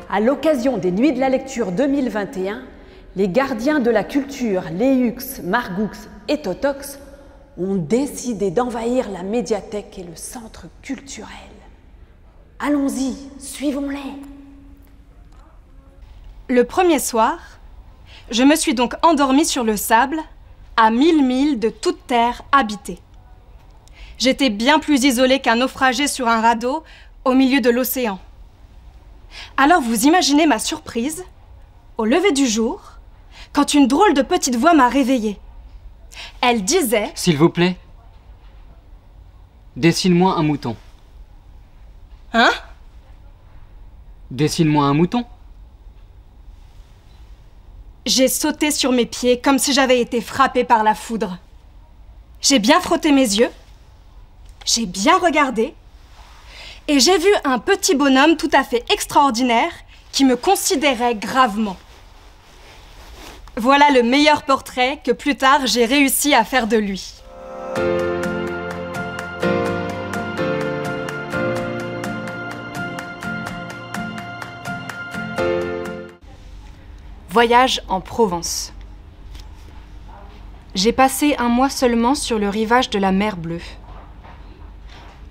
À l'occasion des Nuits de la Lecture 2021, les gardiens de la culture, Léux, Margoux et Totox, ont décidé d'envahir la médiathèque et le centre culturel. Allons-y, suivons-les. Le premier soir, je me suis donc endormie sur le sable, à 1000 milles de toute terre habitée. J'étais bien plus isolée qu'un naufragé sur un radeau au milieu de l'océan. Alors vous imaginez ma surprise, au lever du jour, quand une drôle de petite voix m'a réveillée. Elle disait... S'il vous plaît, dessine-moi un mouton. Hein? Dessine-moi un mouton. J'ai sauté sur mes pieds comme si j'avais été frappée par la foudre. J'ai bien frotté mes yeux, j'ai bien regardé, et j'ai vu un petit bonhomme tout à fait extraordinaire qui me considérait gravement. Voilà le meilleur portrait que plus tard j'ai réussi à faire de lui. Voyage en Provence. J'ai passé un mois seulement sur le rivage de la mer Bleue.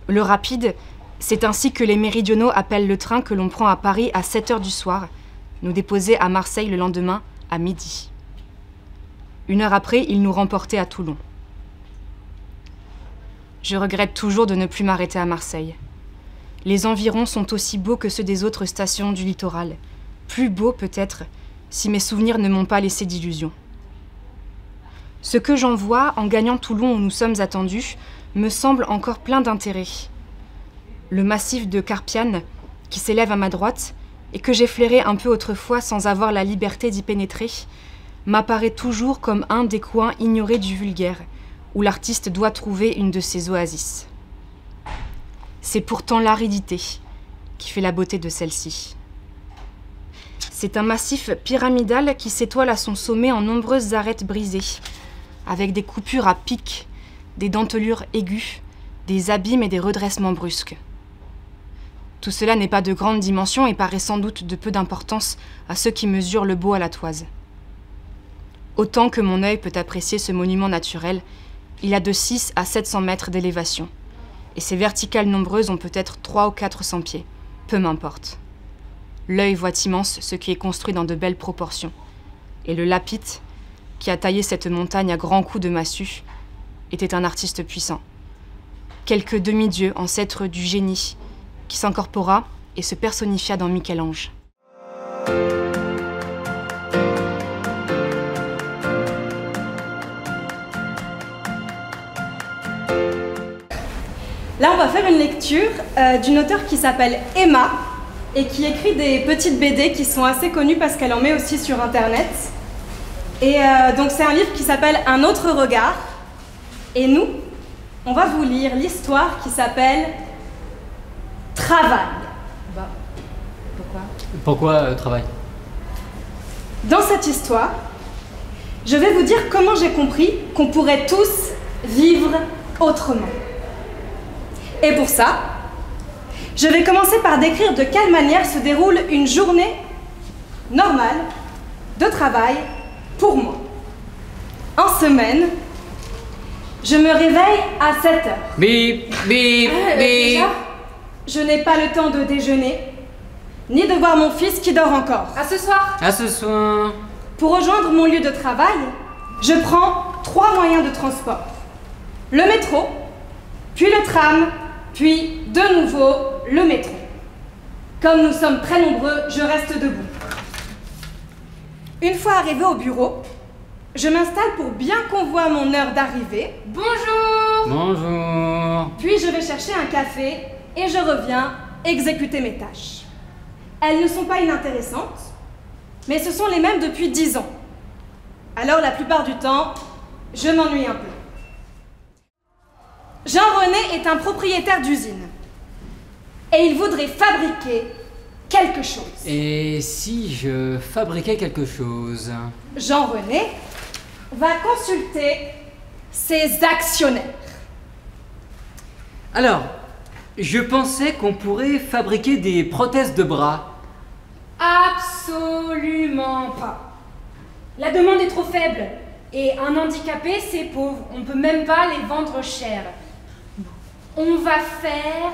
Le rapide, c'est ainsi que les méridionaux appellent le train que l'on prend à Paris à 7 h du soir, nous déposer à Marseille le lendemain à midi. 1 heure après, il nous remportait à Toulon. Je regrette toujours de ne plus m'arrêter à Marseille. Les environs sont aussi beaux que ceux des autres stations du littoral. Plus beaux peut-être, si mes souvenirs ne m'ont pas laissé d'illusions. Ce que j'en vois en gagnant Toulon où nous sommes attendus me semble encore plein d'intérêt. Le massif de Carpiane, qui s'élève à ma droite, et que j'ai flairé un peu autrefois sans avoir la liberté d'y pénétrer, m'apparaît toujours comme un des coins ignorés du vulgaire, où l'artiste doit trouver une de ses oasis. C'est pourtant l'aridité qui fait la beauté de celle-ci. C'est un massif pyramidal qui s'étoile à son sommet en nombreuses arêtes brisées, avec des coupures à pic, des dentelures aiguës, des abîmes et des redressements brusques. Tout cela n'est pas de grande dimension et paraît sans doute de peu d'importance à ceux qui mesurent le beau à la toise. Autant que mon œil peut apprécier ce monument naturel, il a de 6 à 700 mètres d'élévation, et ses verticales nombreuses ont peut-être 300 ou 400 pieds, peu m'importe. L'œil voit immense ce qui est construit dans de belles proportions, et le Lapith, qui a taillé cette montagne à grands coups de massue, était un artiste puissant. Quelque demi-dieu, ancêtre du génie, qui s'incorpora et se personnifia dans Michel-Ange. Là, on va faire une lecture d'une auteure qui s'appelle Emma et qui écrit des petites BD qui sont assez connues parce qu'elle en met aussi sur Internet. Et donc, c'est un livre qui s'appelle Un autre regard. Et nous, on va vous lire l'histoire qui s'appelle Travail. Bah, pourquoi ? Pourquoi travail ? Dans cette histoire, je vais vous dire comment j'ai compris qu'on pourrait tous vivre autrement. Et pour ça, je vais commencer par décrire de quelle manière se déroule une journée normale de travail pour moi. En semaine, je me réveille à 7 heures. Bip, bip, bip. Déjà, je n'ai pas le temps de déjeuner, ni de voir mon fils qui dort encore. À ce soir. À ce soir. Pour rejoindre mon lieu de travail, je prends 3 moyens de transport. Le métro, puis le tram, puis de nouveau le métro. Comme nous sommes très nombreux, je reste debout. Une fois arrivé au bureau, je m'installe pour bien qu'on voit mon heure d'arrivée. Bonjour. Bonjour. Puis je vais chercher un café et je reviens exécuter mes tâches. Elles ne sont pas inintéressantes, mais ce sont les mêmes depuis 10 ans. Alors la plupart du temps, je m'ennuie un peu. Jean-René est un propriétaire d'usine et il voudrait fabriquer quelque chose. Et si je fabriquais quelque chose ? Jean-René va consulter ses actionnaires. Alors, je pensais qu'on pourrait fabriquer des prothèses de bras. Absolument pas. La demande est trop faible. Et un handicapé, c'est pauvre. On peut même pas les vendre cher. On va faire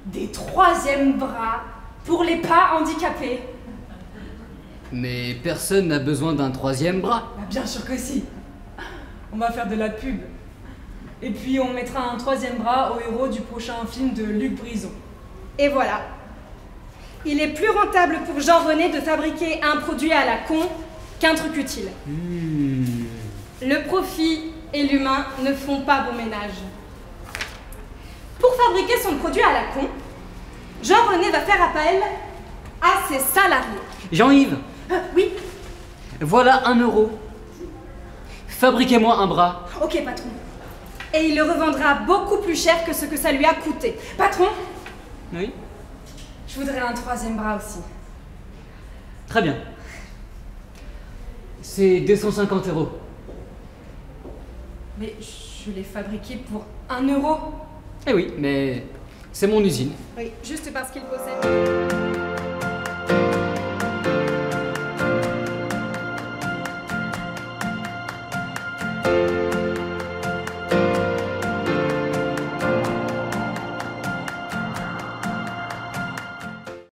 des troisièmes bras pour les pas handicapés. Mais personne n'a besoin d'un troisième bras. Bah, bien sûr que si. On va faire de la pub. Et puis on mettra un troisième bras au héros du prochain film de Luc Brison. Et voilà. Il est plus rentable pour Jean-René de fabriquer un produit à la con qu'un truc utile. Le profit et l'humain ne font pas bon ménage. Pour fabriquer son produit à la con, Jean-René va faire appel à ses salariés. Jean-Yves, Oui, voilà 1 euro. Fabriquez-moi un bras. ok patron. Et il le revendra beaucoup plus cher que ce que ça lui a coûté. Patron, Oui, je voudrais un troisième bras aussi. très bien. C'est 250 euros. Mais je l'ai fabriqué pour 1 euro. Eh oui, mais c'est mon usine. Oui, juste parce qu'il possède.